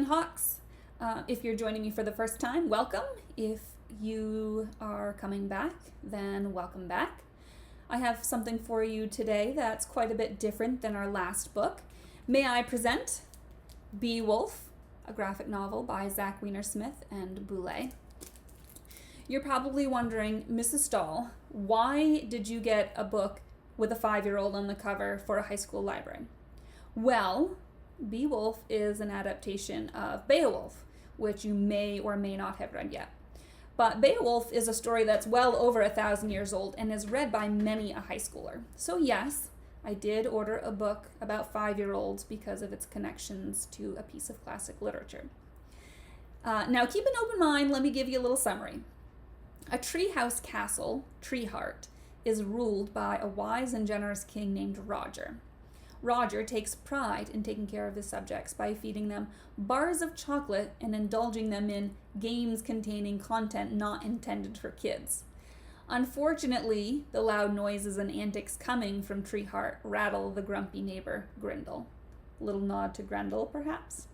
Hawks. If you're joining me for the first time, welcome. If you are coming back, then welcome back. I have something for you today that's quite a bit different than our last book. May I present Bea Wolf, a graphic novel by Zach Weinersmith and Boulet. You're probably wondering, Mrs. Stahl, why did you get a book with a 5-year-old on the cover for a high school library? Well, Beowolf is an adaptation of Beowolf, which you may or may not have read yet. But Beowolf is a story that's well over 1,000 years old and is read by many a high schooler. So yes, I did order a book about 5-year-olds because of its connections to a piece of classic literature. Now keep an open mind, let me give you a little summary. A treehouse castle, Treeheart, is ruled by a wise and generous king named Roger. Roger takes pride in taking care of his subjects by feeding them bars of chocolate and indulging them in games containing content not intended for kids. Unfortunately, the loud noises and antics coming from Treeheart rattle the grumpy neighbor, Grindel. Little nod to Grendel, perhaps?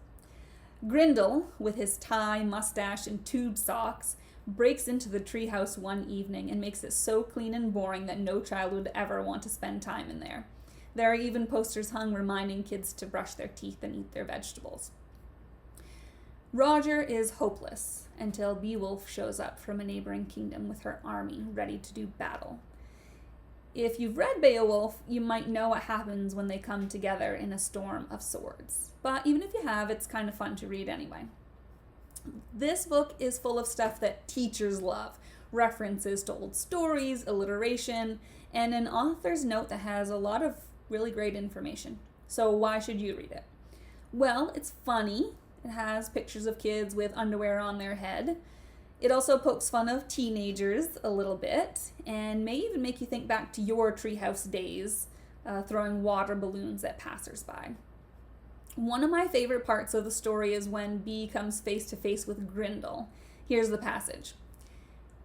Grindel, with his tie, mustache, and tube socks, breaks into the treehouse one evening and makes it so clean and boring that no child would ever want to spend time in there. There are even posters hung reminding kids to brush their teeth and eat their vegetables. Roger is hopeless until Beowolf shows up from a neighboring kingdom with her army ready to do battle. If you've read Beowolf, you might know what happens when they come together in a storm of swords. But even if you have, it's kind of fun to read anyway. This book is full of stuff that teachers love. References to old stories, alliteration, and an author's note that has a lot of really great information. So why should you read it? Well, it's funny. It has pictures of kids with underwear on their head. It also pokes fun of teenagers a little bit, and may even make you think back to your treehouse days, throwing water balloons at passersby. One of my favorite parts of the story is when Bea comes face to face with Grindel. Here's the passage.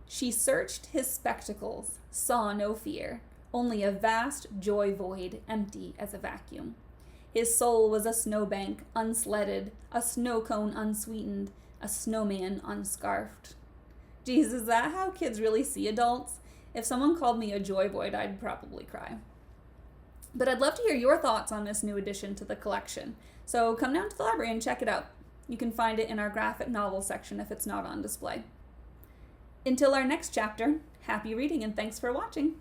She searched his spectacles, saw no fear, only a vast joy void, empty as a vacuum. His soul was a snowbank, unsledded, a snow cone unsweetened, a snowman unscarfed. Geez, is that how kids really see adults? If someone called me a joy void, I'd probably cry. But I'd love to hear your thoughts on this new addition to the collection. So come down to the library and check it out. You can find it in our graphic novel section if it's not on display. Until our next chapter, happy reading and thanks for watching.